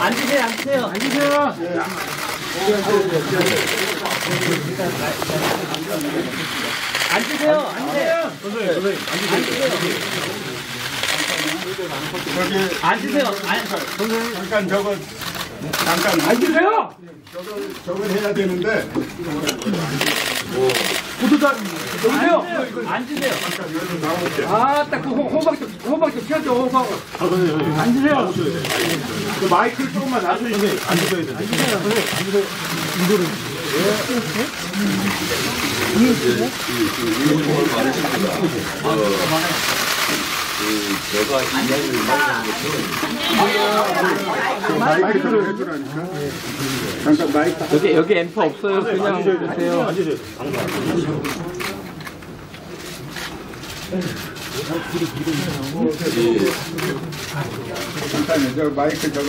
앉으세요, 앉으세요, 앉으세요. 앉으세요, 앉으세요. 선생님, 앉으세요. 앉으세요. 선생님, 잠깐 앉으세요. 저걸 해야 되는데. 구두다, 여보세요. 앉으세요. 아, 딱 그 호박 좀 펴줘, 호박. 앉으세요. 그 마이크를 조금만 놔주세요. 앉으셔야 돼요. 앉으세요. 이거를. 제가 이야기를 마이크를 해주라니까. 잠깐 마이크. 여기 앰프 없어요. 그냥 주세요. 앉으세요. 잠깐만요. 저 마이크 저거.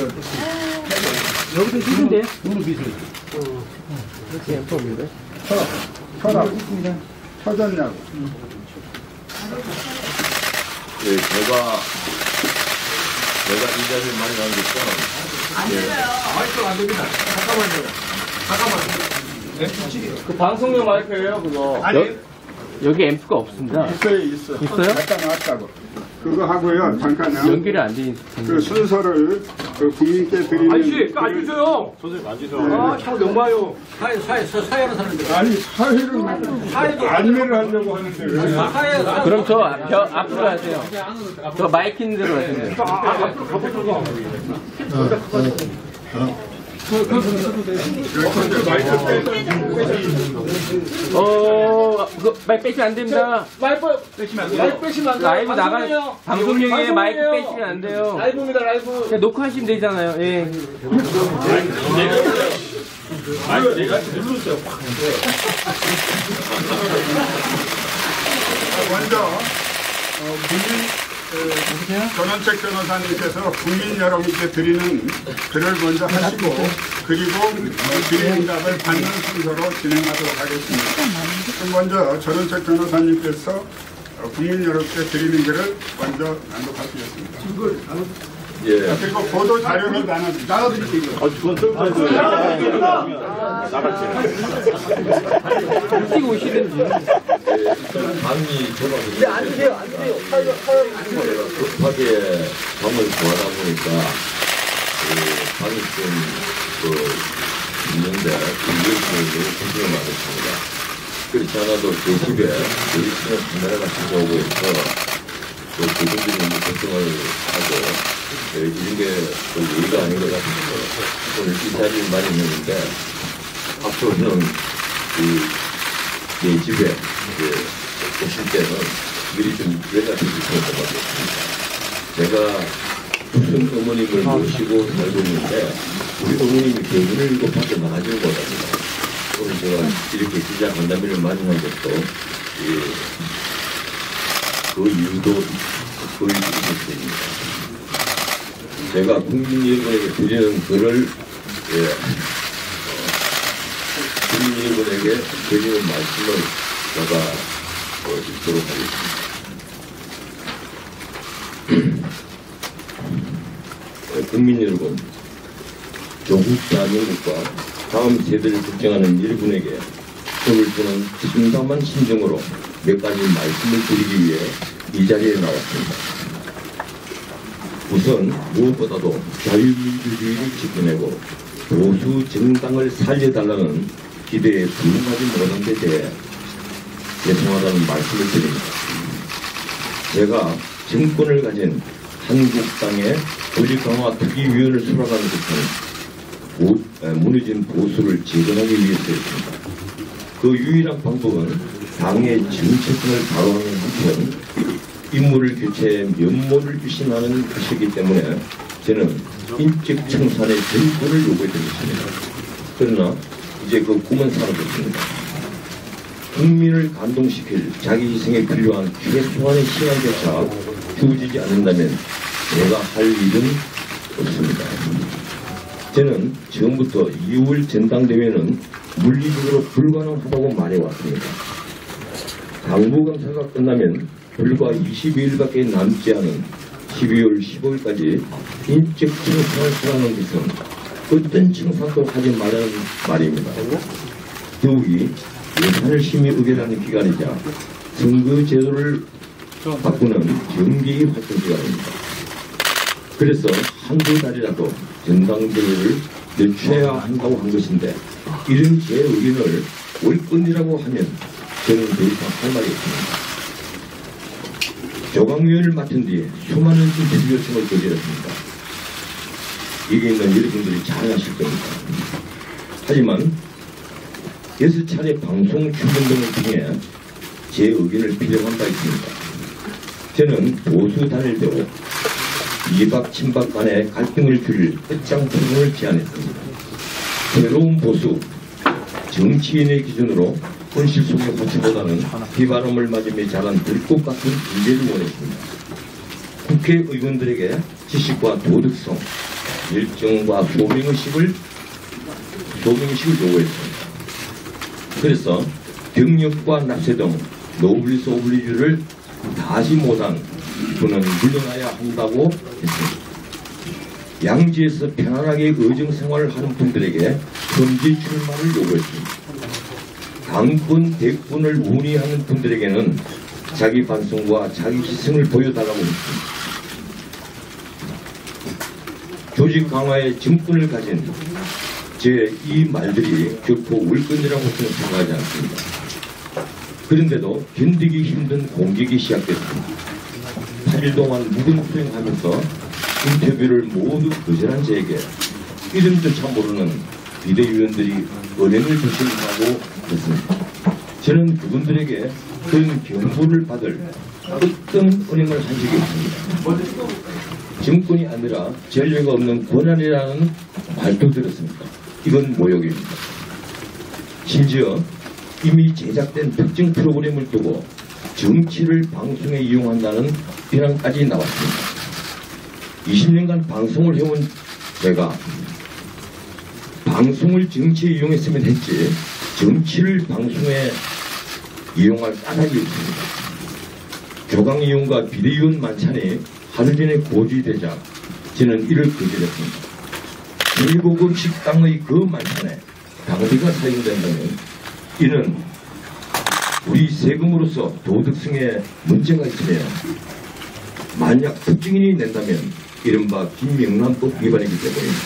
여기도 쓰는데? 이렇게 앰프 없는데? 켜라고. 켜졌냐고. 네, 제가 이 자리를 많이 간 것은 안 돼요. 마이크 안 됩니다. 잠깐만요. 그 방송용 마이크예요, 그거. 아니. 여기 앰프가 없습니다. 있어요. 잠깐 왔다고. 그거 하고요. 잠깐요. 연결이 안 돼. 그 순서를 그 국민께 드리는. 아저씨, 앉으세요. 선생님 앉으세요. 아, 참 너무해요. 사회하는 사람들. 아니 사회를 안내를 하려고 하는데 왜? 그럼 저 앞으로 하세요. 저 마이크 있는 대로 하세요. 앞으로 가보자고. 그거 마이크 빼시면 안 됩니다. 마이크 빼시면 안 돼요. 마이크 빼시면 안 돼요. 라이브 나가 방송용에 마이크 빼시면 안 돼요. 라이브입니다, 라이브. 그냥 녹화하시면 되잖아요. 예. 아니 내가 누르세요. 먼저 전원책 변호사님께서 국민 여러분께 드리는 글을 먼저 하시고 그리고 드리는 답을 받는 순서로 진행하도록 하겠습니다. 그럼 먼저 전원책 변호사님께서 국민 여러분께 드리는 글을 먼저 낭독하시겠습니다. 예. 그리고 보도 자료를 나눠드릴게요. 그건 좀 찍고 오시든지. 밤이 좁아서 앉으세요. 급하게 밤을 구하다 보니까 밤이 좀 있는데 이것을 너무 고생을 많았습니다. 그렇지 않아도 제 집에 우리 친구 카메라가 찾아오고 있어 또 그분들이 걱정을 하고 이런 게 예의가 아닌 것 같아서 오늘 이 자리를 많이 했는데 앞으로는 내 집에 오실 때는 미리 좀 연락해 주시면 것 같습니다. 제가 무슨 어머님을 모시고 살고 있는데 우리 어머님이 병원을 7번째 나가지는 것 같습니다. 오늘 제가 이렇게 기자 간담회를 많이 한 것도 그 이유도 있었습니다. 제가 국민 여러분에게 드리는 글을 국민 여러분에게 드리는 말씀을 제가 읽도록 하겠습니다. 국민 여러분, 조국 대한민국과 다음 세대를 걱정하는 여러분에게 힘을 주는 참담한 심정으로 몇 가지 말씀을 드리기 위해 이 자리에 나왔습니다. 우선 무엇보다도 자유민주주의를 지켜내고 보수 정당을 살려달라는 기대에 부응하지 못한 데 대해 죄송하다는 말씀을 드립니다. 제가 정권을 가진 한국당의 권력 강화 특위위원을 수락하는 것은 무너진 보수를 재건하기 위해서였습니다. 그 유일한 방법은 당의 정체성을 바로하는 한편 인물을 교체해 면모를 유신하는 것이기 때문에 저는 인적 청산의 전권을 요구해드렸습니다. 그러나 이제 그 꿈은 사라졌습니다. 국민을 감동시킬 자기 희생에 필요한 최소한의 시간조차 주어지지 않는다면 내가 할 일은 없습니다. 저는 처음부터 2월 전당대회는 물리적으로 불가능하다고 말해왔습니다. 당무감사가 끝나면 불과 22일밖에 남지 않은 12월 15일까지 인적 청산을 하라는 것은 어떤 청산도 하지 말라는 말입니다. 더욱이 예산을 심의 의결하는 기간이자 선거 제도를 바꾸는 정기 활동 기간입니다. 그래서 한두 달이라도 전당대회를 늦춰야 한다고 한 것인데 이런 제 의견을 월권이라고 하면 저는 더 이상 할 말이 없습니다. 조강위원을 맡은 뒤 수많은 인터뷰 요청을 거절했습니다. 여기 있는 여러분들이 잘 아실 겁니다. 하지만 6차례 방송 출연 등을 통해 제 의견을 필요한 바 있습니다. 저는 보수 단일대로 이박 친박 간의 갈등을 줄일 끝장 토론을 제안했습니다. 새로운 보수 정치인의 기준으로 현실 속의 호치보다는 비바람을 맞으며 자란 들꽃 같은 인재를 원했습니다. 국회의원들에게 지식과 도덕성, 열정과 소명의식을 요구했습니다. 그래서 병력과 납세 등 노블리스 오블리주를 다시 못한 그는 물러나야 한다고 했습니다. 양지에서 편안하게 의정생활을 하는 분들에게 선지 출마를 요구했습니다. 당권, 대권을 운이하는 분들에게는 자기 반성과 자기 희생을 보여달라고 했습니다. 조직 강화의 정권을 가진 제 이 말들이 결코 월권이라고 저는 생각하지 않습니다. 그런데도 견디기 힘든 공격이 시작됐습니다. 8일 동안 묵은 수행하면서 인터뷰를 모두 거절한 저에게 이름조차 모르는 비대위원들이 은행을 조심하고 있습니다. 저는 그분들에게 그런 경고를 받을 어떤 은행을 한 적이 없습니다. 정권이 아니라 전례가 없는 권한이라는 말도 들었습니다. 이건 모욕입니다. 심지어 이미 제작된 특정 프로그램을 두고 정치를 방송에 이용한다는 비난까지 나왔습니다. 20년간 방송을 해온 제가 방송을 정치에 이용했으면 했지 정치를 방송에 이용할 까닭이 없습니다. 조강위원과 비대위원 만찬이 하루 전에 고지되자 저는 이를 거절했습니다. 7급 식당의 그 만찬에 당비가 사용된다면 이는 우리 세금으로서 도덕성에 문제가 있으며 만약 특징인이 낸다면 이른바 김명란법 위반이기 때문입니다.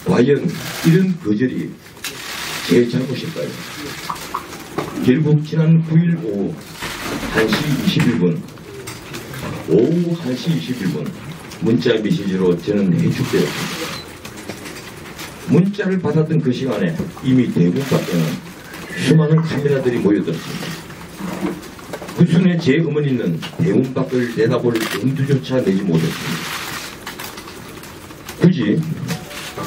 과연 이런 거절이 제 잘못일까요? 결국 지난 9일 오후 1시 21분 오후 1시 21분 문자 메시지로 저는 해축되었습니다. 문자를 받았던 그 시간에 이미 대문 밖에는 수많은 카메라들이 모여들었습니다. 그 순에 제 어머니는 대문 밖을 내다볼 엄두조차 내지 못했습니다. 굳이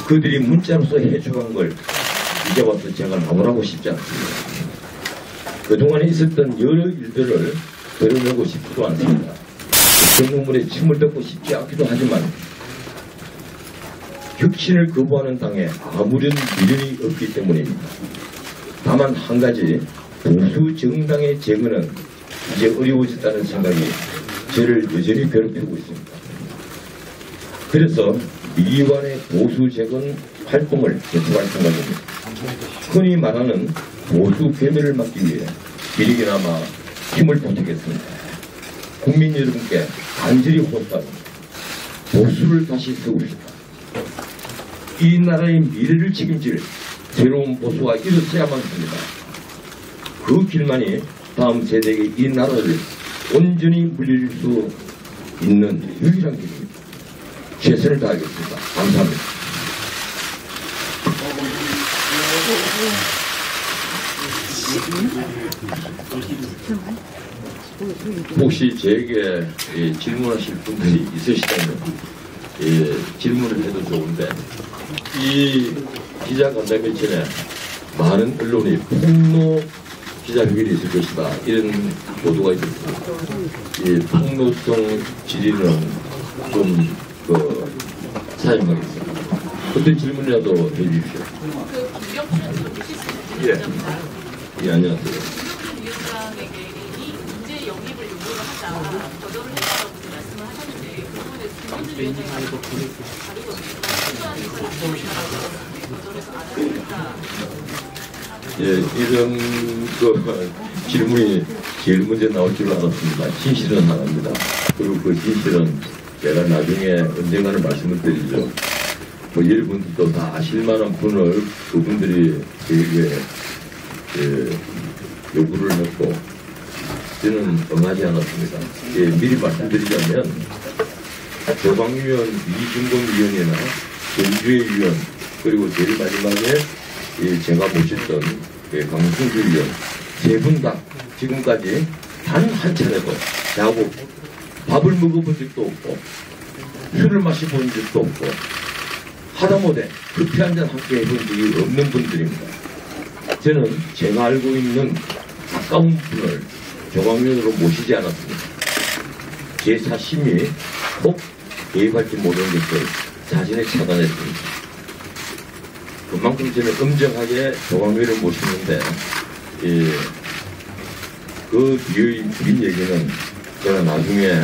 그들이 문자로서 해주한 걸 이제 와서 제가 나무라고 싶지 않습니다. 그동안에 있었던 여러 일들을 드러내고 싶지도 않습니다. 어떤 눈물에 침을 뱉고 싶지 않기도 하지만 혁신을 거부하는 당에 아무런 미련이 없기 때문입니다. 다만 한 가지 보수 정당의 재건은 이제 어려워졌다는 생각이 저를 여전히 괴롭히고 있습니다. 그래서 미완의 보수 재건 활동을 계속할 생각입니다. 흔히 말하는 보수 괴멸을 막기 위해 일이기나마 힘을 보태겠습니다. 국민 여러분께 간절히 호소합니다. 보수를 다시 세웁시다. 이 나라의 미래를 책임질 새로운 보수가 일어서야만 합니다. 그 길만이 다음 세대에게 이 나라를 온전히 물릴 수 있는 유일한 길입니다. 최선을 다하겠습니다. 감사합니다. 혹시 제게 질문하실 분들이 있으시다면 질문을 해도 좋은데 이 기자간담회 전에 많은 언론이 폭로 기자회견이 있을 것이다 이런 보도가 있었습니다. 이 폭로성 질의는 좀 사용하겠습니다. 어떤 질문이라도 해주십시오. 예, 안녕하세요. 위원장에게 이 문제 영입을 요구를 하자 거절을 했다고 말씀을 하셨는데 그 부분에 김현준 위원장이 이런 질문이 제일 먼저 나올 줄 알았습니다. 진실은 하나입니다. 그리고 그 진실은 제가 나중에 언젠가는 말씀을 드리죠. 여러분들도 다 아실 만한 분을 그분들이 저에게 요구를 했고 저는 응하지 않았습니다. 미리 말씀드리자면 조광위원, 이준범위원이나 전주의 위원 그리고 제일 마지막에 제가 모셨던 강승주 위원 세 분 다 지금까지 단 한 차례도 저하고 밥을 먹어본 적도 없고 술을 마셔본 적도 없고 하다못해 커피 한잔 함께 해본 적이 없는 분들입니다. 저는 제가 알고 있는 가까운 분을 조광위원으로 모시지 않았습니다. 제 사심이 꼭 개입할지 모르는 것을 자신에 차단했습니다. 그만큼 저는 엄정하게 조광위원을 모시는데 그 뒤의 긴 얘기는 제가 나중에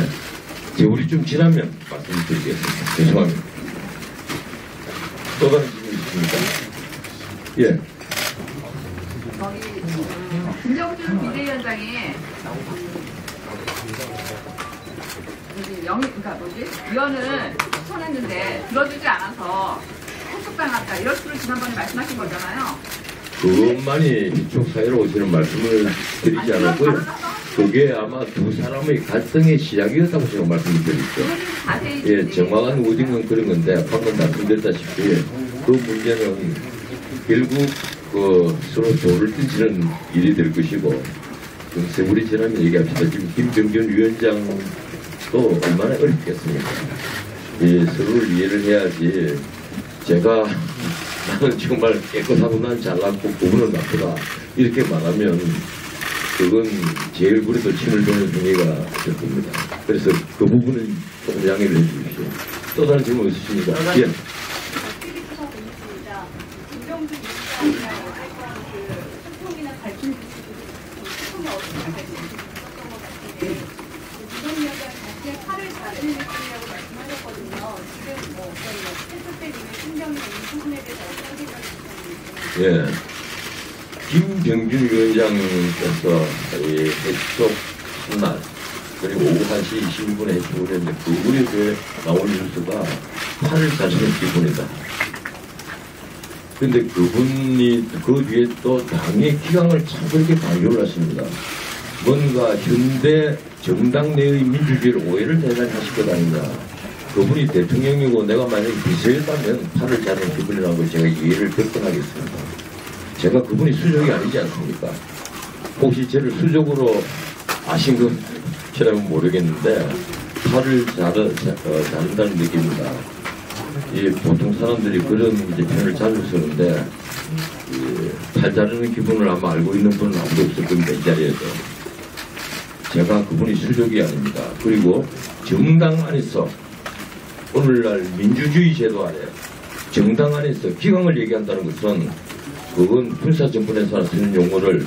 세월이 좀 지나면 말씀을 드리겠습니다. 죄송합니다. 또 다른 질문 있습니까? 예. 김정준 비대위원장이 위원을 추천했는데 들어주지 않아서 해촉당했다 이런 식으로 지난번에 말씀하신 거잖아요. 그것만이 이쪽 사회로 오시는 말씀을 드리지 않았고요. 그게 아마 두 사람의 갈등의 시작이었다고 제가 말씀을 드렸죠. 정확한 워딩은 그런 건데 방금 말씀드렸다시피 그 문제는 결국 서로 조를 뜯는 일이 될 것이고 세월이 지나면 얘기합시다. 지금 김병준 위원장도 얼마나 어렵겠습니까? 서로를 이해를 해야지 제가 나는 정말 깨끗하고 난 잘났고 그분은 나쁘다 이렇게 말하면 그건 제 얼굴에도 침을 도는 행위가 될 겁니다. 그래서 그 부분은 조금 양해를 해주십시오. 또 다른 질문 있으십니까? 예. 김정준 위원장이랑 어쨌건 소통이나 갈등 소통이 어떻게 됐었던 것 같은데 김정준 위원장 자체 팔을 자르는 느낌이라고 말씀하셨거든요. 지금 어떤 패스백이나 신경이 이 부분에 대해서 어떤 생각이 드시는지. 예. 김병준 위원장께서 해촉 한날 그리고 오후 1시 22분에 해촉을 했는데 그 우리에 나온 뉴스가 팔을 자르는 기분이다. 근데 그분이 그 뒤에 또 당의 기강을 참 그렇게 강조를 하십니다. 뭔가 현대 정당 내의 민주주의를 오해를 대단히 하실 것 아닌가. 그분이 대통령이고 내가 만약에 비서였다면 팔을 자르는 기분이라는 걸 제가 이해를 접근하겠습니다. 제가 그분이 수족이 아니지 않습니까? 혹시 저를 수족으로 아신 것처럼 모르겠는데 팔을 자른다는 느낌입니다. 보통 사람들이 그런 표현을 자주 쓰는데 팔 자르는 기분을 아마 알고 있는 분은 아무도 없을 겁니다. 이 자리에서. 제가 그분이 수족이 아닙니다. 그리고 정당 안에서 오늘날 민주주의 제도 아래 정당 안에서 기강을 얘기한다는 것은 그건 군사정권에서 쓰는 용어를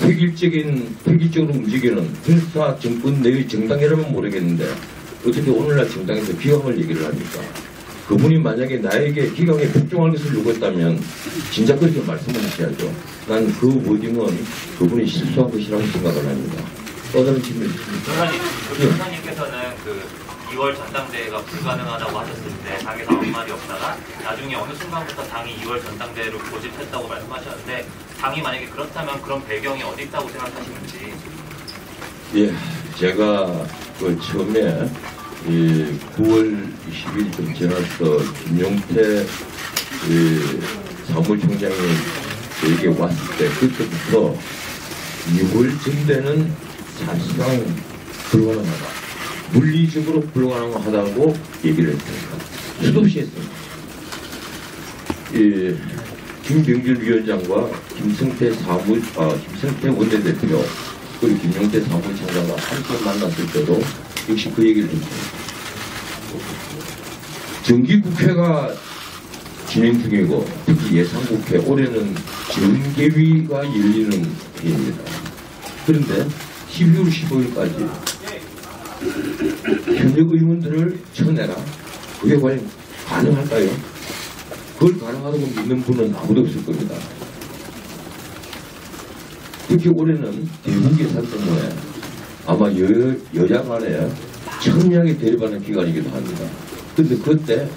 획일적으로 움직이는 군사정권 내의 정당이라면 모르겠는데 어떻게 오늘날 정당에서 기강을 얘기를 합니까? 그분이 만약에 나에게 기강에 복종할 것을 요구했다면 진짜 그렇게 말씀을 하셔야죠. 난 그 워딩은 그분이 실수한 것이라고 생각을 합니다. 또 다른 질문 있습니까? 변호사님께서는 2월 전당대회가 불가능하다고 하셨을 때 당에서 아무 말이 없다가 나중에 어느 순간부터 당이 2월 전당대회를 고집했다고 말씀하셨는데 당이 만약에 그렇다면 그런 배경이 어디 있다고 생각하시는지. 예, 제가 처음에 9월 20일 좀 지나서 김용태 사무총장이 저에게 왔을 때 그때부터 6월 전대는 사실상 불가능하다. 물리적으로 불가능하다고 얘기를 했습니다. 수도 없이 했습니다. 예, 김병길 위원장과 김성태 원내대표 그리고 김용태 사무총장과 함께 만났을 때도 역시 그 얘기를 했습니다. 정기국회가 진행 중이고 특히 예산국회 올해는 정개위가 열리는 해입니다. 그런데 12월 15일까지 현역 의원들을 쳐내라. 그게 과연 가능할까요? 그걸 가능하다고 믿는 분은 아무도 없을 겁니다. 특히 올해는 대북 예산 때문에 아마 여야 간에 첨예하게 대립하는 기간이기도 합니다. 그런데 그때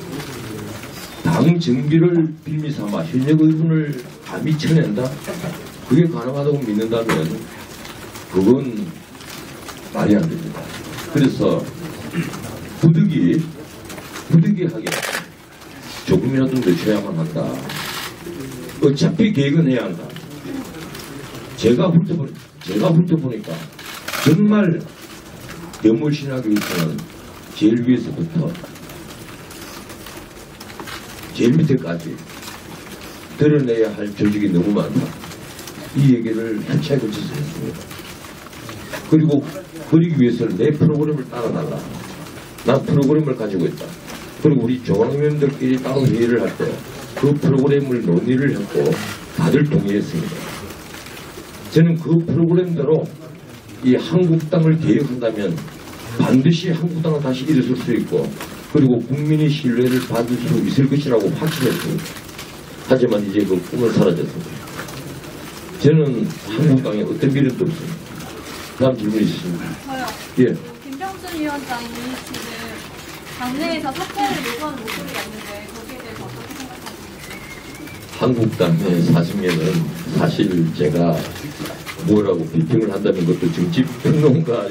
당 정비를 빌미 삼아 현역 의원을 감히 쳐낸다? 그게 가능하다고 믿는다면 그건 말이 안 됩니다. 그래서 부득이하게 조금이라도 늦춰야만 한다. 어차피 계획은 해야 한다. 제가 훑어보니까 정말 명물신학에 있어서는 제일 위에서부터 제일 밑에까지 드러내야 할 조직이 너무 많다. 이 얘기를 한차에 걸쳐서 했습니다. 그리고 그러기 위해서는 내 프로그램을 따라달라. 난 프로그램을 가지고 있다. 그리고 우리 조항위원들끼리 따로 회의를 할 때 그 프로그램을 논의를 했고 다들 동의했습니다. 저는 그 프로그램대로 이 한국당을 개혁한다면 반드시 한국당은 다시 일어설 수 있고 그리고 국민의 신뢰를 받을 수 있을 것이라고 확신했습니다. 하지만 이제 그 꿈은 사라졌습니다. 저는 한국당에 어떤 미련도 없습니다. 다음 질문 있으십니까? 저요. 예. 김병준 위원장이 지금 당내에서 사퇴를 요구하는 목소리가 있는데 거기에 대해서 어떻게 생각하십니까? 한국당의 사심에는 사실 제가 뭐라고 비평을 한다는 것도 정치평론가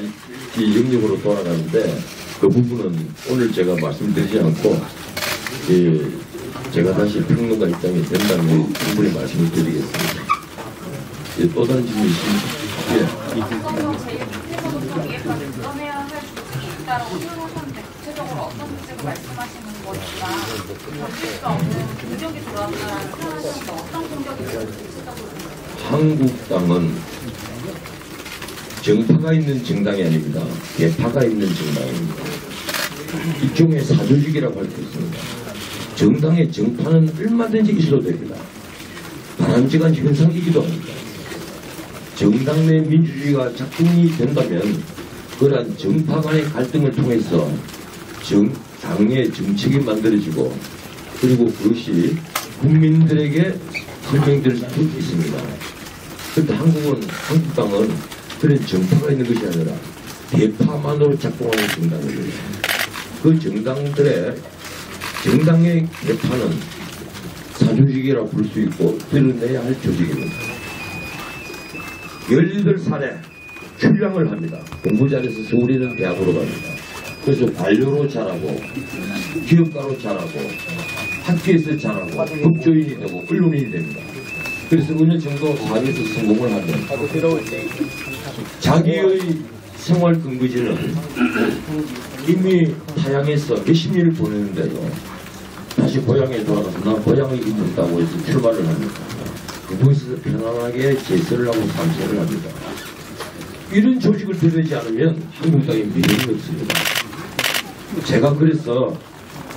이 영역으로 돌아가는데 그 부분은 오늘 제가 말씀드리지 않고 제가 다시 평론가 입장이 된다면 충분히 말씀을 드리겠습니다. 또 다른 질문 있습니까? 대통령 제6회부터 이해까지 드러내야 할 조직이 있다라고 표현하셨는데 구체적으로 어떤 조직을 말씀하시는 거니까 견딜 수 없는 공격이 들어왔다라는 표현하시는데 어떤 공격이 들어왔는지 구체적으로 한국당은 정파가 있는 정당이 아닙니다. 개파가 있는 정당입니다. 일종의 사조직이라고 할 수 있습니다. 정당의 정파는 얼마든지 있어도 됩니다. 바람직한 현상이기도 합니다. 정당 내 민주주의가 작동이 된다면 그러한 정파 간의 갈등을 통해서 당의 정책이 만들어지고 그리고 그것이 국민들에게 설명될 수 있습니다. 그런데 한국당은 그런 정파가 있는 것이 아니라 개파만으로 작동하는 정당입니다. 그 정당의 개파는 사조직이라고 볼 수 있고 드러내야 할 조직입니다. 18살에 출량을 합니다. 공부 잘해서 서울에 있는 대학으로 갑니다. 그래서 관료로 자라고 기업가로 자라고 학교에서 자라고 법조인이 되고 언론인이 됩니다. 그래서 어느 정도 사회에서 성공을 하면 자기의 생활 근거지는 이미 타향에서 몇십 년을 보냈는데요. 다시 고향에 돌아가서 나 고향에 있는다고 해서 출발을 합니다. 그곳에서 편안하게 제설을 하고 상세를 합니다. 이런 조직을 들여지 않으면 한국당의 미래는 없습니다. 제가 그래서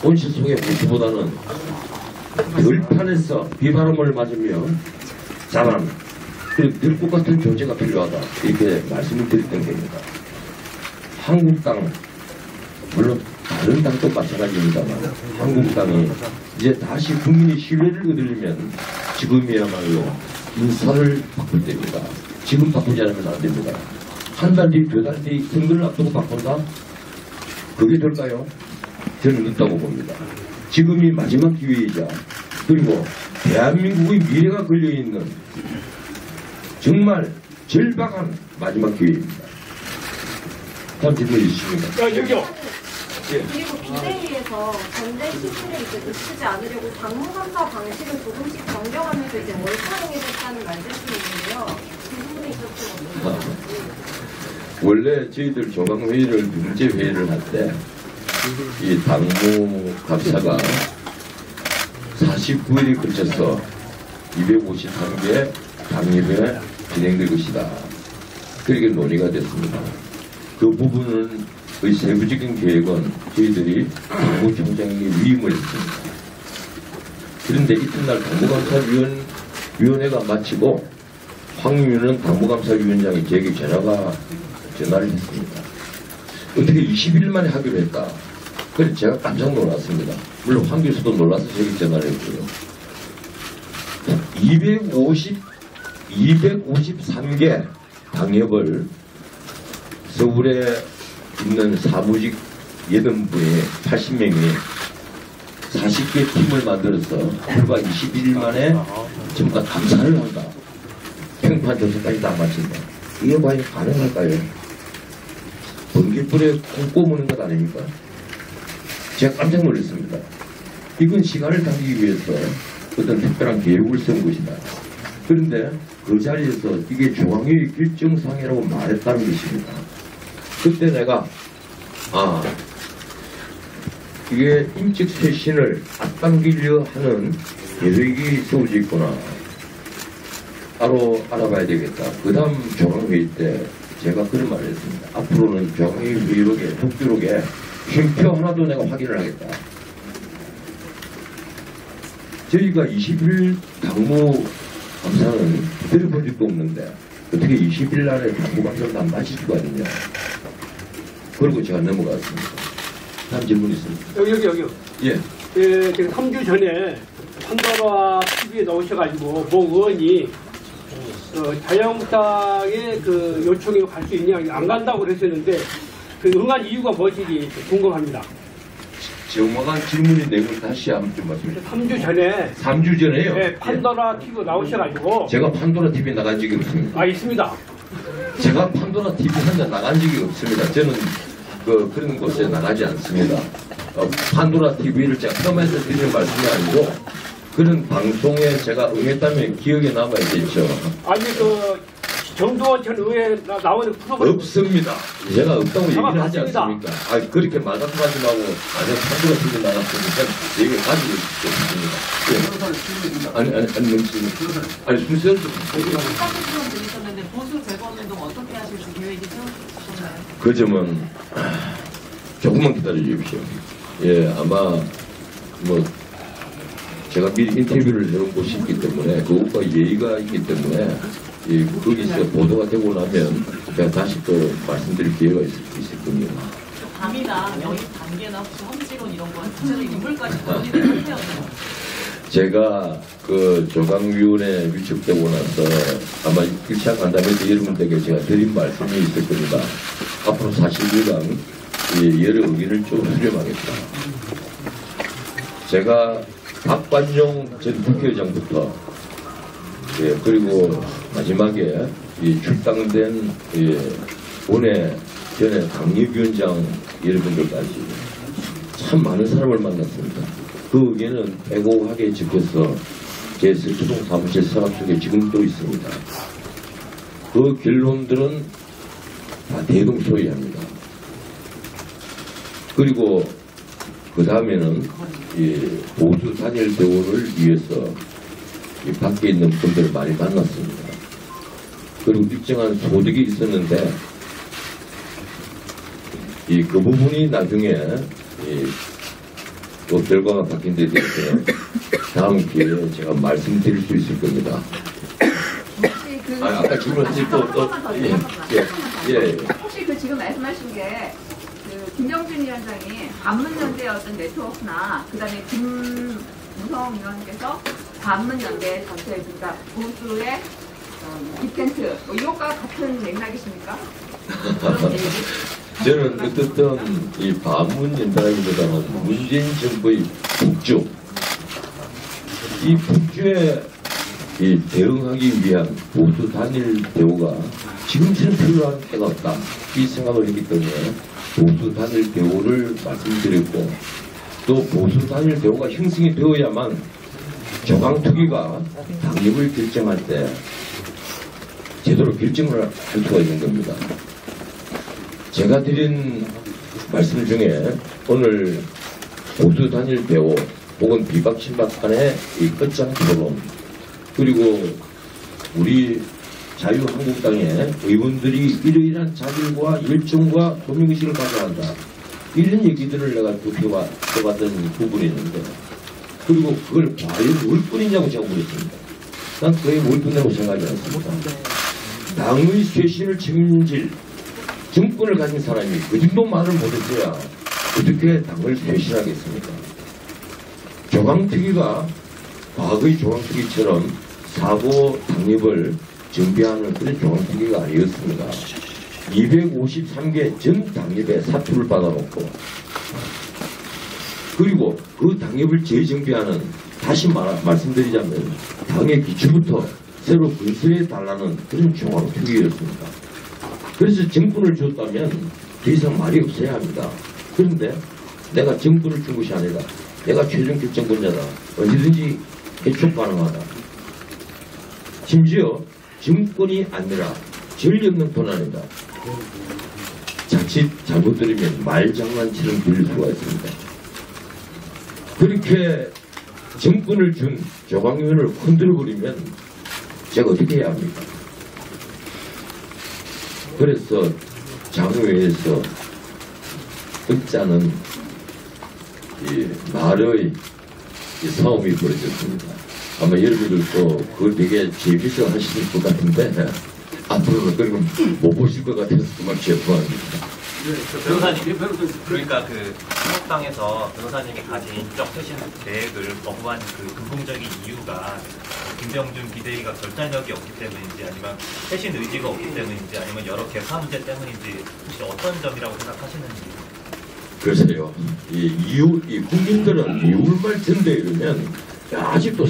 온실 속의 호수보다는 들판에서 비바람을 맞으며 자란 들꽃 같은 존재가 필요하다 이렇게 말씀을 드렸던 겁니다. 한국당 물론 다른 당도 마찬가지입니다만 한국당이 이제 다시 국민의 신뢰를 얻으려면 지금이야말로 인사를 바꿀 때입니다. 지금 바꾸지 않으면 안 됩니다. 한 달 뒤, 2달 뒤 선거를 앞두고 바꾼다? 그게 될까요? 저는 늦다고 봅니다. 지금이 마지막 기회이자 그리고 대한민국의 미래가 걸려있는 정말 절박한 마지막 기회입니다. 다음 질문 있으십니까? 여기요. 그리고 비대위에서 전대 시기를 이제 늦추지 않으려고 당무감사 방식을 조금씩 변경하면서 이제 월차용에 됐다는 말씀이 있는데요. 그 부분이 그렇게 어떻게 원래 저희들 조강회의를 경제 회의를 할 때 이 당무 감사가 49일에 걸쳐서 253개 당협에 진행될 것이다. 그렇게 논의가 됐습니다. 그 부분은 의 세부적인 계획은 저희들이 당무총장에게 위임을 했습니다. 그런데 이튿날 당무감사위원회가 마치고 황유는 당무감사위원장이 제게 전화를 했습니다. 어떻게 20일 만에 하기로 했다. 그래서 제가 깜짝 놀랐습니다. 물론 황 교수도 놀라서 제게 전화를 했고요. 253개 당협을 서울에 있는 사무직 80분이 80명이 40개 팀을 만들어서 불과 21일 만에 전부 다 감사를 한다. 평판 조사까지 다 마친다. 이게 과연 가능할까요? 번개불에 콩 꼬무는 것 아닙니까? 제가 깜짝 놀랐습니다. 이건 시간을 당기기 위해서 어떤 특별한 계획을 세운 것이다. 그런데 그 자리에서 이게 중앙회의 결정사항이라고 말했다는 것입니다. 그때 내가 이게 인적 쇄신을 앞당기려 하는 계획이 세워져 있구나. 따로 알아봐야 되겠다. 그 다음 중앙회의 때 제가 그런 말을 했습니다. 앞으로는 중앙회의 회의록에 독주록에 쉼표 하나도 내가 확인을 하겠다. 저희가 20일 당무 감사는 들어본 적도 없는데 어떻게 20일 날에 당무 감사를 다 마실 수가 있느냐. 그리고 제가 넘어갔습니다. 다음 질문 있습니다. 여기요. 예. 예, 지금 3주 전에 판도라 TV에 나오셔가지고 모 의원이 자유한국당의 그 요청에 갈 수 있냐 안 간다고 그랬었는데 그 응한 이유가 무엇인지 궁금합니다. 정확한 질문의 내용을 다시 한번 좀 말씀해 주세요. 3주 전에 3주 전에요? 네, 판도라 TV 나오셔가지고 제가 판도라 TV 나간 적이 없습니다. 있습니다. 제가 판도라 TV 혼자 나간 적이 없습니다. 저는 그런 곳에 나가지 않습니다. 판도라 TV를 제가 처음에서 드리는 말씀이 아니고 그런 방송에 제가 응했다면 기억에 남아야겠죠. 아니 정두원 전 의회 나오는 프로그램 없습니다. 제가 없다고 얘기를 하지 맞습니다. 않습니까? 그렇게 말씀하지 말고 안에 판도라 TV 나갔으니까 얘기를 가지고 있습니다. 아니 순서를 좀 스타트처럼 들으셨는데 보수 재건운동 어떻게 하실지 계획이 세우셨나요? 그 점은 조금만 기다려 주십시오. 예, 아마 제가 미리 인터뷰를 해놓은 곳이 있기 때문에 그것과 예의가 있기 때문에 거기서 보도가 되고 나면 제가 다시 또 말씀드릴 기회가 있을 겁니다. 밤이나 영입 단계나 혹시 험지론 이런 건 구체적인 인물까지 거론이 되나요? 제가 그 조강위원회 위촉되고 나서 아마 1차 간담회에서 여러분들에게 제가 드린 말씀이 있을 겁니다. 앞으로 사실상 여러 의견을 좀 수렴하겠다. 제가 박관용 전 국회의장부터 그리고 마지막에 출당된 원외 전에 당협위원장 여러분들까지 참 많은 사람을 만났습니다. 그 의견은 빼고하게 적혀서 제 서초동 사무실 서랍 속에 지금도 있습니다. 그 결론들은 다 대동소이합니다. 그리고 그 다음에는 보수 단일 대우를 위해서 밖에 있는 분들을 많이 만났습니다. 그리고 일정한 소득이 있었는데 그 부분이 나중에 또 결과가 바뀐 데 대해서 다음 기회에 제가 말씀드릴 수 있을 겁니다. 아까 질문하신 혹시 그 지금 말씀하신 게 김병준 위원장이 반문연대의 어떤 네트워크나 그다음에 김무성 의원께서 반문연대 전체 그러니까 보수의 디펜트 이것과 같은 맥락이십니까? 저는 어떻든 이 반문연대라기보다는 문재인 정부의 북주 이 북주에 대응하기 위한 보수 단일 대우가 지금처럼 필요한 때가 없다 이 생각을 했기 때문에 보수 단일 대우를 말씀드렸고 또 보수 단일 대우가 형성이 되어야만 조강특위가 당협을 결정할 때 제대로 결정을 할 수가 있는 겁니다. 제가 드린 말씀 중에 오늘 보수 단일 대오 혹은 비박 친박 간의 이 끝장 토론, 그리고 우리 자유한국당의 의원들이 이러이러한 자질과 열정과 도민의식을 가져야 한다, 이런 얘기들을 내가 좁혀왔던 부분이 있는데, 그리고 그걸 과연 올 뿐이냐고 제가 물었습니다. 난 그게 올 뿐이라고 생각하지 않습니다. 당의 쇄신을 책임질 정권을 가진 사람이 그 정도 말을 못했어야 어떻게 당을 쇄신하겠습니까? 조강특위가 과거의 조강특위처럼 사고 당립을 정비하는 그런 조강특위가 아니었습니다. 253개 전 당립에 사표를 받아놓고, 그리고 그 당협을 재정비하는, 다시 말씀드리자면 당의 기초부터 새로 건설해달라는 그런 조강특위였습니다. 그래서 정권을 줬다면 더 이상 말이 없어야 합니다. 그런데 내가 정권을 준 것이 아니라 내가 최종 결정권자다, 언제든지 개촉 가능하다, 심지어 정권이 아니라 전례 없는 권한이다, 자칫 잘못 들으면 말장난처럼 들릴 수가 있습니다. 그렇게 정권을 준 조강위원을 흔들어버리면 제가 어떻게 해야 합니까? 그래서 장외에서 끝자는 말의 싸움이 벌어졌습니다. 아마 여러분들도 그걸 되게 재밌어 하시는 것 같은데 앞으로는 그런 건 못 보실 것 같아서 정말 죄송합니다. 변호사님, 그러니까 그 한국당에서 변호사님이 가진 인적 쇄신 계획을 거부한 그 근본적인 이유가 김병준 비대위가 결단력이 없기 때문인지, 아니면 쇄신 의지가 없기 때문인지, 아니면 여러 개파 문제 때문인지, 혹시 어떤 점이라고 생각하시는지? 글쎄요, 이 국민들은 2월말 전대에 이르면 아직도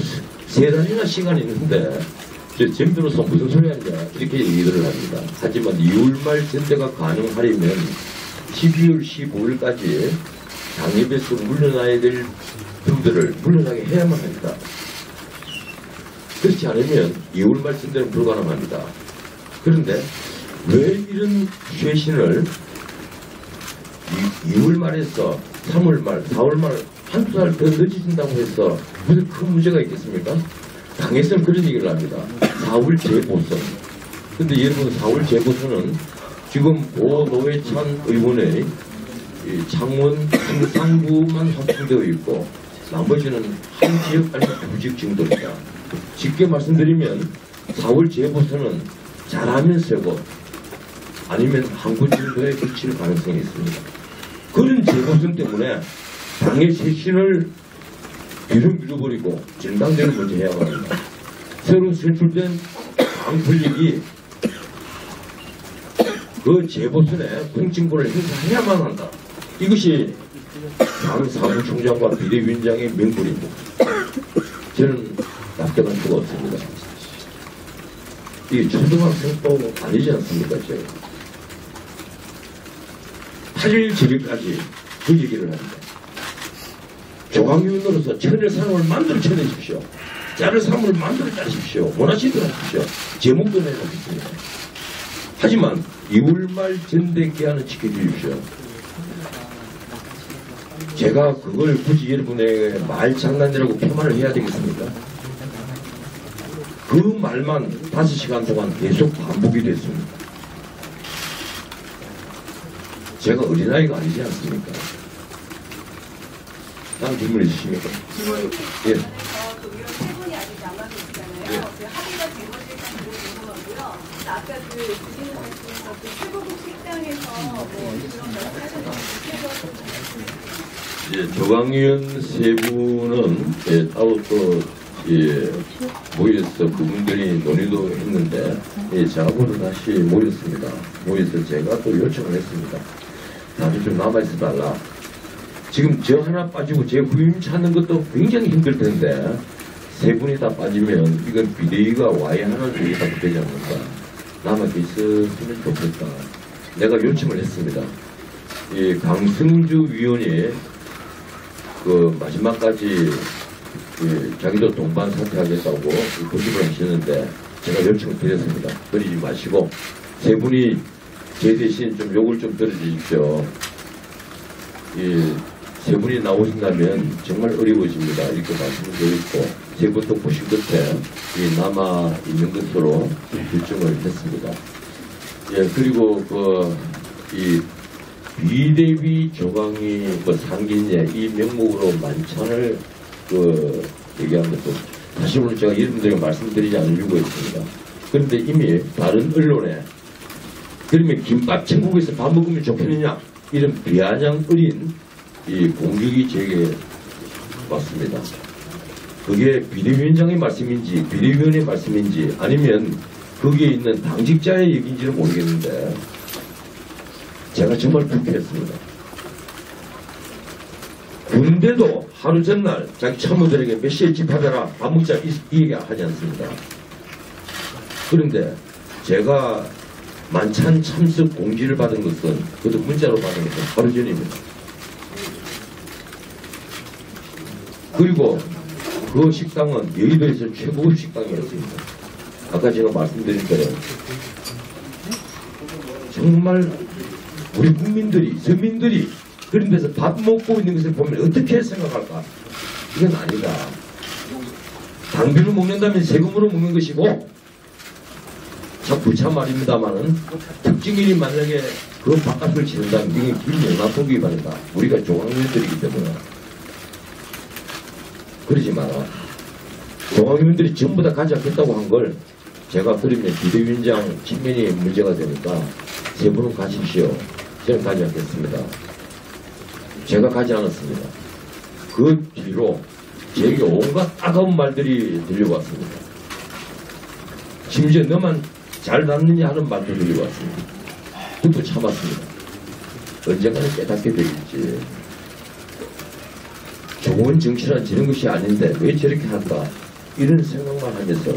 3달이나 시간이 있는데 전 변호사 무슨 소리 하냐 이렇게 얘기를 합니다. 하지만 2월말 전대가 가능하려면 12월 15일까지 당협에서 물러나야 될 분들을 물러나게 해야만 합니다. 그렇지 않으면 2월말 전대는 불가능합니다. 그런데 왜 이런 쇄신을 2월 말에서 3월 말, 4월 말 한두 달 더 늦어진다고 해서 무슨 큰 문제가 있겠습니까? 당에서는 그런 얘기를 합니다. 4월 재보선. 근데 여러분, 4월 재보선은 지금 고 노회찬 의원의 창원 상상구만 확정되어 있고 나머지는 한 지역 아니면 두 지역 정도입니다. 쉽게 말씀드리면 4월 재보선은 잘하면 세고 아니면 한 곳 정도에 그칠 가능성이 있습니다. 그런 재보선 때문에 당의 쇄신을 뒤로 밀어버리고 정당대를 먼저 해야 합니다. 새로 선출된 당 권력이 그 재보선에 통칭권을 행사해야만 한다. 이것이 당 사무총장과 비대위원장의 명분입니다. 저는 납득할 수가 없습니다. 이게 초등학생도 아니지 않습니까? 제가 8일 저녁까지 그 얘기를 합니다. 조강위원으로서 천을 사람을 만들어 쳐내십시오. 자를 사람을 만들어 짜십시오. 원하시도록 하십시오. 제목도 내놓겠습니다. 하지만 2월말 전대 기한을 지켜주십시오. 제가 그걸 굳이 여러분의 말 장난이라고 폄하를 해야 되겠습니까? 그 말만 5시간 동안 계속 반복이 됐습니다. 제가 어린아이가 아니지 않습니까? 다음 질문 있으십니까? 예. 그 의원 세 분이 아직 남아서 있잖아요. 예. 그 합의가 된 것일지 궁금하고요. 아까 그 주시는 말씀에서 그 최고국 식당에서 뭐 그런 걸 하셨는지 예, 조강위원 세 분은 따로 또 모여서 그분들이 논의도 했는데 저하고는 다시 모였습니다. 모여서 제가 또 요청을 했습니다. 다들 좀 남아있어 달라. 지금 저 하나 빠지고 제 후임 찾는 것도 굉장히 힘들 텐데 세 분이 다 빠지면 이건 비대위가 와해하는 얘기가 되지 않는가. 남아있었으면 좋겠다. 내가 요청을 했습니다. 이 강승주 위원이 그 마지막까지 자기도 동반 사퇴하겠다고 고집을 하시는데 제가 요청을 드렸습니다. 버리지 마시고 세 분이 제 대신 좀 욕을 좀 들어주십시오. 세 분이 나오신다면 정말 어려워집니다. 이렇게 말씀을 드렸고, 세 분도 보신 끝에 남아있는 것으로 결정을 했습니다. 예, 그리고 이 비대위 조강이 상기제 이 명목으로 만찬을 얘기한 것도 사실 오늘 제가 여러분들에게 말씀드리지 않으려고 했습니다. 그런데 이미 다른 언론에 그러면 김밥 천국에서 밥 먹으면 좋겠느냐 이런 비아냥 어린 이 공격이 제게 왔습니다. 그게 비대위원장의 말씀인지 비대위원의 말씀인지 아니면 거기에 있는 당직자의 얘기인지는 모르겠는데 제가 정말 불쾌했습니다. 군대도 하루 전날 자기 참모들에게 몇 시에 집합해라 밥 먹자 이 얘기 하지 않습니다. 그런데 제가 만찬 참석 공지를 받은 것은 그것도 문자로 받은 것은 하루 전입니다. 그리고 그 식당은 여의도에서 최고급 식당이었습니다. 아까 제가 말씀드린 대로 정말 우리 국민들이 서민들이 그런 데서 밥 먹고 있는 것을 보면 어떻게 생각할까? 이건 아니다. 당비로 먹는다면 세금으로 먹는 것이고 참 부참 말입니다만은 특징인이 만약에 그 밥값을 치른다면 이게 길명나포 위반이다. 우리가 조강위원들이기 때문에 그러지 마라. 조강위원들이 전부 다 가져가겠다고 한 걸 제가 그러면 비대위원장 측면이 문제가 되니까 세 분은 가십시오. 저는 가지 않겠습니다. 제가 가지 않았습니다. 그 뒤로 제게 온갖 따가운 말들이 들려왔습니다. 심지어 너만 잘 낫느냐 하는 말도 들려왔습니다. 그것도 참았습니다. 언젠가는 깨닫게 되겠지. 좋은 정치란 저런 것이 아닌데 왜 저렇게 할까? 이런 생각만 하면서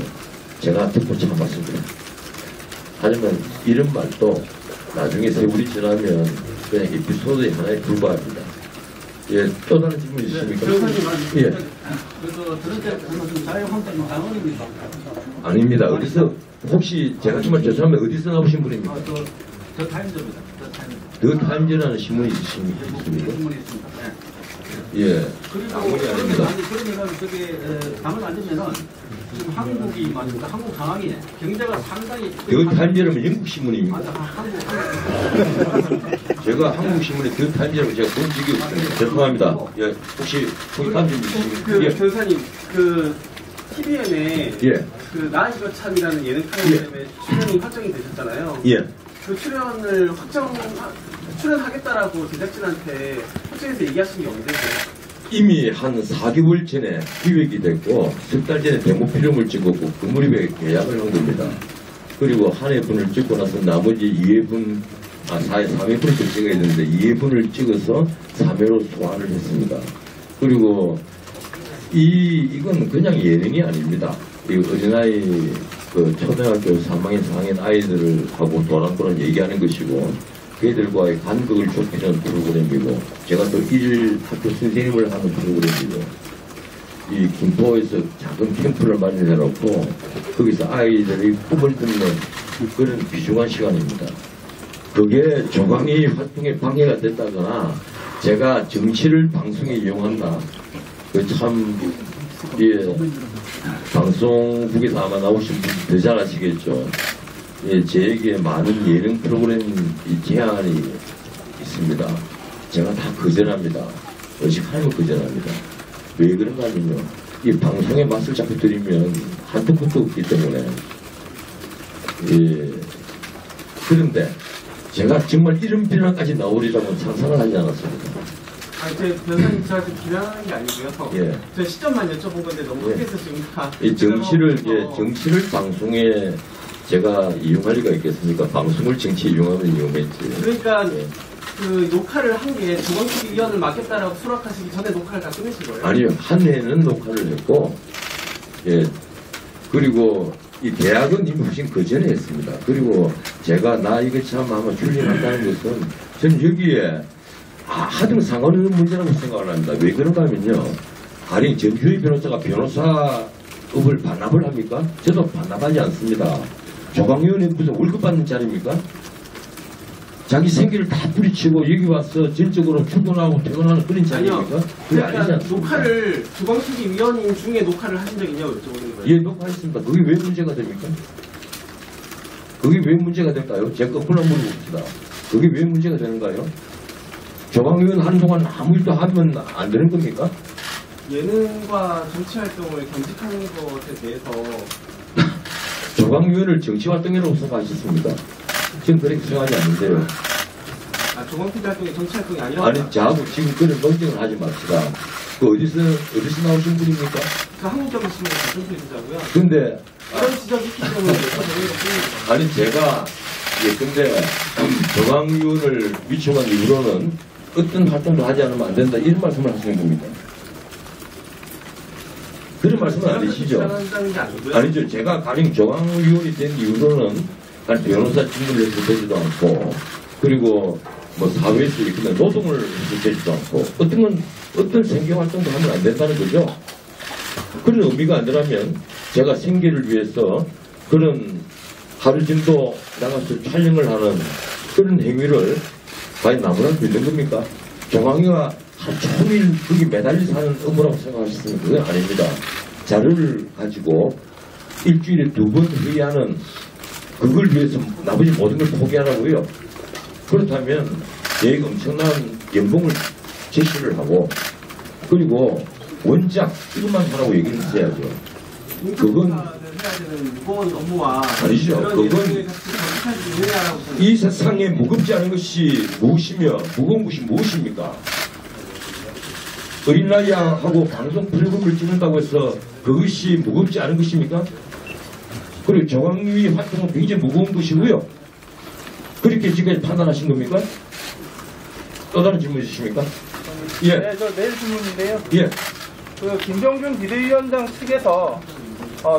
제가 듣고 참았습니다. 하지만 이런 말도 나중에 세월이 지나면 그냥 에피소드의 하나에 불과합니다. 예, 또 다른 질문 있으십니까? 예. 그럴 때 무슨 자유한국당 당원입니까? 아닙니다. 어디서 혹시 제가 정말 죄송하면 어디서 나오신 분입니까? 더 타임즈입니다. 더 타임즈라는 신문이 있습니까? 신문이 있습니다. 예. 그리고 아무리 아닙니다. 그러면은 저게 당을 안 되면은 지금 한국이 말입니다. 한국 상황이 경제가 상당히 더 타임즈라면 영국 신문입니까? 한국 제가 한국 신문에 더 타임즈라고 제가 본 적이 없습니다. 죄송합니다. 예. 혹시 거기 타임즈 있으십니까? 예. 변사님 TVN에 예. 나아지거 참이라는 예능 프로그램에 출연이 확정이 되셨잖아요. 예. 그 출연을 출연하겠다라고 제작진한테 확정해서 얘기하신 게 언제세요? 이미 한 4개월 전에 기획이 됐고 석 달 전에 데모 필름을 찍었고 그 무렵에 계약을 한 겁니다. 그리고 한 회분을 찍고 나서 나머지 2회분 3회분을 찍어야 되는데 2회분을 찍어서 3회로 소화를 했습니다. 그리고 이건 그냥 예능이 아닙니다. 이 어린아이 초등학교 3학년 4학년 아이들을 하고 도란도란 얘기하는 것이고 그 애들과의 간극을 좁히는 프로그램이고 제가 또 학교 선생님을 하는 프로그램이고 이 김포에서 작은 캠프를 마련해놓고 거기서 아이들의 꿈을 듣는 그런 귀중한 시간입니다. 그게 조강의 활동에 방해가 됐다거나 제가 정치를 방송에 이용한다. 방송국에서 아마 나오신 분 더 잘 아시겠죠. 예, 제에게 많은 예능 프로그램 제안이 있습니다. 제가 다 거절합니다. 의식하면 거절합니다. 왜 그런가 하면요. 이 방송의 맛을 자꾸 들이면 한도 끝도 없기 때문에. 예. 그런데 제가 정말 이런 비난까지 나오리라고는 상상을 하지 않았습니다. 제 변사님 제가 지금 비난하는 게 아니고요. 예. 저 시점만 여쭤본 건데 너무 크게서 지금 다. 이 정치를 방송에 제가 이용할 리가 있겠습니까? 방송을 정치에 이용하면 이용했지. 그러니까 예. 그 녹화를 한 게 조광식 의원을 맡겠다라고 수락하시기 전에 녹화를 다 끝내신 거예요? 아니요. 한 해는 녹화를 했고, 예. 그리고 이 계약은 이미 훨씬 그 전에 했습니다. 그리고 제가 나 이거 참 아마 출연한다는 것은 저는 여기에 하등 상관없는 문제라고 생각을 합니다. 왜 그런가 하면요. 가령 전주희 변호사가 변호사업을 반납을 합니까? 저도 반납하지 않습니다. 조광의원이 무슨 월급 받는 자리입니까? 자기 생기를 다 뿌리치고 여기 와서 전적으로 출근하고 퇴근하는 그런 자리입니까? 그게 아니지 그러니까 않습니까? 녹화를 주광수기 위원님 중에 녹화를 하신 적이 있냐고 여쭤보는 거예요. 예, 녹화했습니다. 그게 왜 문제가 됩니까? 그게 왜 문제가 될까요? 제가 거꾸로 물어봅시다. 그게 왜 문제가 되는가요? 조광 의원 하는 동안 아무 일도 하면 안 되는 겁니까? 예능과 정치활동을 겸직하는 것에 대해서 조광 의원을 정치활동이라고 생각하셨습니까? 지금 그렇게 생각하지 않는데요. 조광 PD 활동이 정치활동이 아니라 아니, 저하고 지금 그런 논쟁을 하지 맙시다. 그 어디서 나오신 분입니까? 그 한국경제신문 같은 소리자고요. 근데, 이런 지적이 있기 때문에 여쭤보는 것뿐입니다. 아니, 제가, 근데, 조광 의원을 위촉한 이후로는 어떤 활동도 하지 않으면 안 된다, 이런 말씀을 하시는 겁니다. 그런 말씀은 아니시죠? 아니죠. 제가 가령 조광 의원이 된 이후로는 변호사 직무를 해서 되지도 않고, 그리고 뭐 사회에서 이렇게 노동을 해서 되지도 않고, 어떤 생계 활동도 하면 안 된다는 거죠. 그런 의미가 아니라면 제가 생계를 위해서 그런 하루 정도 나가서 촬영을 하는 그런 행위를 과연 나무랄 수 있는 겁니까? 조광이가 하루 종일 거기 매달려 사는 업무라고 생각하셨으면 그건 아닙니다. 자료를 가지고 일주일에 2번 회의하는 그걸 위해서 나머지 모든 걸 포기하라고요. 그렇다면 얘가 엄청난 연봉을 제시를 하고 그리고 원작 이것만 하라고 얘기를 했어야죠. 그건 해야 되는 무거운 업무와 아니죠. 그건 이 세상에 무겁지 않은 것이 무엇이며 무거운 것이 무엇입니까? 어린 나이하고 방송 프로그램을 찍는다고 해서 그것이 무겁지 않은 것입니까? 그리고 조광유의 활동은 굉장히 무거운 것이고요. 그렇게 지금까지 판단하신 겁니까? 또 다른 질문 있으십니까? 예. 네, 저 내일 질문인데요. 예. 그 김병준 비대위원장 측에서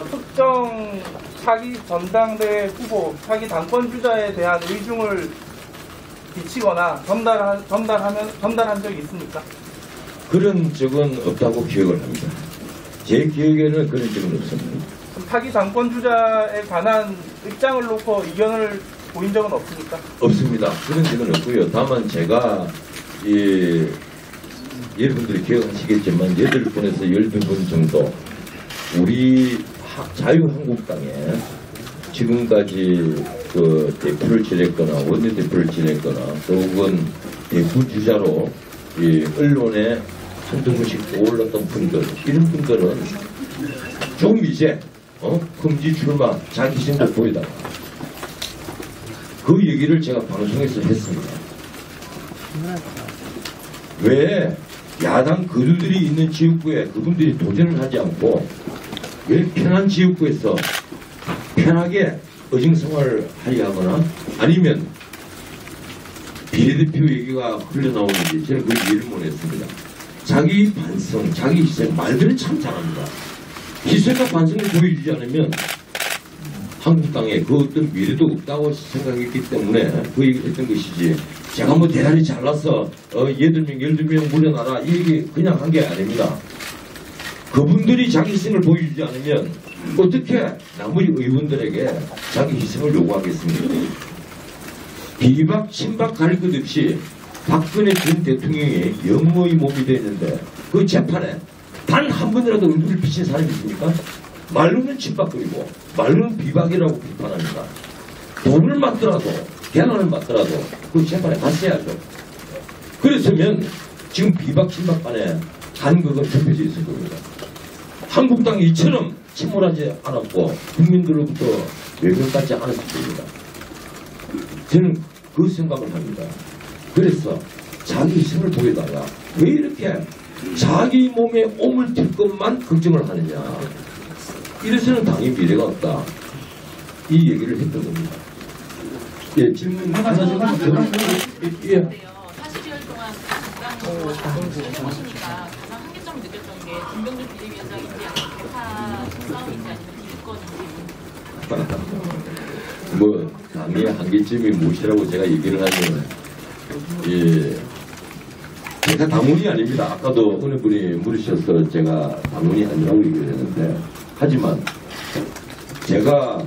특정 차기 전당대회 후보, 차기 당권 주자에 대한 의중을 비치거나 전달한 적이 있습니까? 그런 적은 없다고 기억을 합니다. 제 기억에는 그런 적은 없습니다. 차기 당권 주자에 관한 입장을 놓고 의견을 보인 적은 없습니까? 없습니다. 그런 적은 없고요. 다만 제가 여러분들이 기억하시겠지만 8분에서 12분 정도 우리 자유한국당에 지금까지 그 대표를 지냈거나 원내대표를 지냈거나 혹은 대표 주자로 언론에 한두 번씩 올랐던 분들 이런 분들은 좀 이제 금지 출마 자기 생각 보이다가 그 얘기를 제가 방송에서 했습니다. 왜 야당 거두들이 있는 지역구에 그분들이 도전을 하지 않고 왜 편한 지역구에서 편하게 의정생활을 하려 하거나 아니면 비례대표 얘기가 흘러나오는지 저는 그 이해를 못했습니다. 자기 반성, 자기 희생 말들은 참 잘합니다. 희생과 반성을 보여주지 않으면 한국 땅에 그 어떤 미래도 없다고 생각했기 때문에 그 얘기를 했던 것이지 제가 뭐 대단히 잘나서 8명, 12명 물려놔라 이 얘기 그냥 한 게 아닙니다. 그분들이 자기 희생을 보여주지 않으면 어떻게 나머지 의원들에게 자기 희생을 요구하겠습니까? 비박, 친박 가릴 것 없이 박근혜 전 대통령이 영모의 몸이 되어 있는데 그 재판에 단 한 번이라도 얼굴을 비친 사람이 있습니까? 말로는 친박거리고 말로는 비박이라고 비판합니다. 돈을 받더라도 개난을 받더라도 그 재판에 갔어야죠. 그랬으면 지금 비박 친박 간에 간극은 좁혀져 있을 겁니다. 한국당이 이처럼 침몰하지 않았고 국민들로부터 외면받지 않았을 겁니다. 저는 그 생각을 합니다. 그래서 자기 희생을 보이다가 왜 이렇게 자기 몸에 옴을 튈 것만 걱정을 하느냐. 이래서는 당의 미래가 없다. 이 얘기를 했던 겁니다. 예, 질문 하나 좀 예. 40여일 동안 국감을 해보시니까 가장 한계점을 느꼈던 게 김병준 비대위원장인지 아니면 대파 싸움인지 아니면 기득권인지 뭐 당의 한계점이 무엇이라고 제가 얘기를 하면 예, 제가 당원이 아닙니다. 아까도 어느 분이 물으셔서 제가 당원이 아니라고 얘기를 했는데 하지만 제가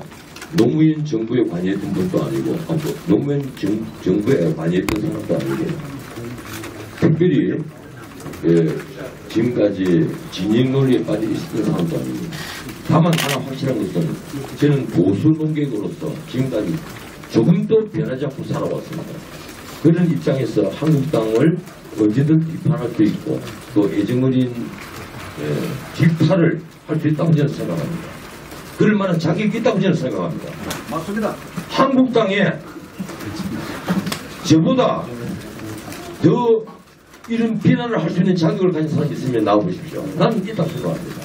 노무현 정부에 관여했던 분도 아니고 노무현 정부에 관여했던 사람도 아니고 특별히 지금까지 진영 논리에 빠져 있었던 사람도 아니고 다만 하나 확실한 것은 저는 보수 농객으로서 지금까지 조금도 변하지 않고 살아왔습니다. 그런 입장에서 한국당을 언제든 비판할 수 있고 또 애정어린 비판을 할 수 있다고 저는 생각합니다. 그럴 만한 자격이 있다고 저는 생각합니다. 맞습니다. 한국당에 저보다 더 이런 비난을 할 수 있는 자격을 가진 사람이 있으면 나와보십시오. 나는 있다고 생각합니다.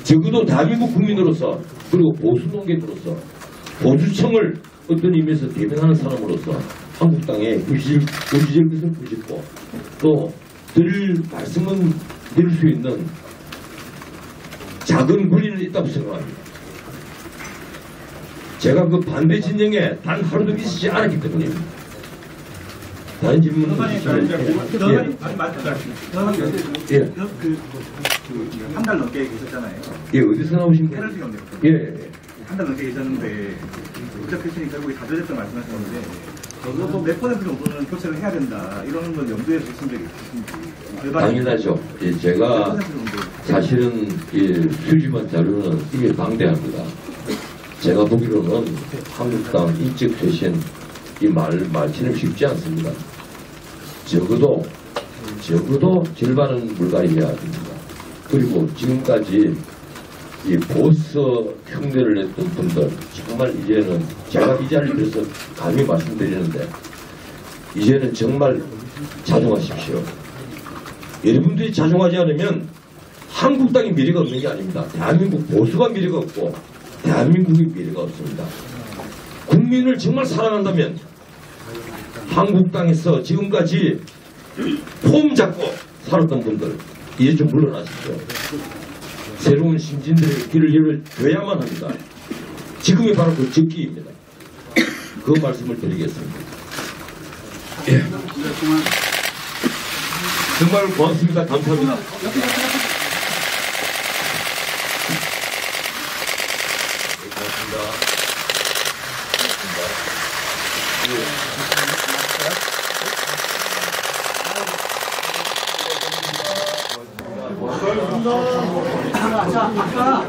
적어도 대한민국 국민으로서 그리고 보수 농객으로서 보수층을 어떤 의미에서 대변하는 사람으로서 한국당에 부실 것은 부실고 또 드릴 말씀은 드릴 수 있는 작은 권리는 있다고 생각합니다. 제가 그 반대 진영에 단 하루도 있지 않았기 때문입니다. 다른 질문은 주시면 한 달 넘게 계셨잖아요. 예, 어디서 나오신 거예요? 헤럴드 경제. 예. 한 달 넘게 계셨는데 국적 표시는 결국에 다 되셨다고 말씀하셨는데 적어도 몇 퍼센트 정도는 교체를 해야 된다 이런 건 염두에 두신 적이 있으신지. 당연하죠. 예, 제가 사실은 수집한 자료는 이게 방대합니다. 제가 보기로는 한국당 인적 쇄신 이 말처럼 쉽지 않습니다. 적어도 절반은 불가리해야 됩니다. 그리고 지금까지 이 보스 흉내를 냈던 분들 정말 이제는 제가 이 자리를 빌어서 감히 말씀드리는데 이제는 정말 자중하십시오. 여러분들이 자중하지 않으면 한국당이 미래가 없는 게 아닙니다. 대한민국 보수가 미래가 없고 대한민국의 미래가 없습니다. 국민을 정말 사랑한다면 한국당에서 지금까지 폼 잡고 살았던 분들 이제 좀 물러나십시오. 새로운 신진들의 길을 열어줘야만 합니다. 지금이 바로 그 적기입니다. 그 말씀을 드리겠습니다. 예. 정말 고맙습니다. 감사합니다. 자, 아까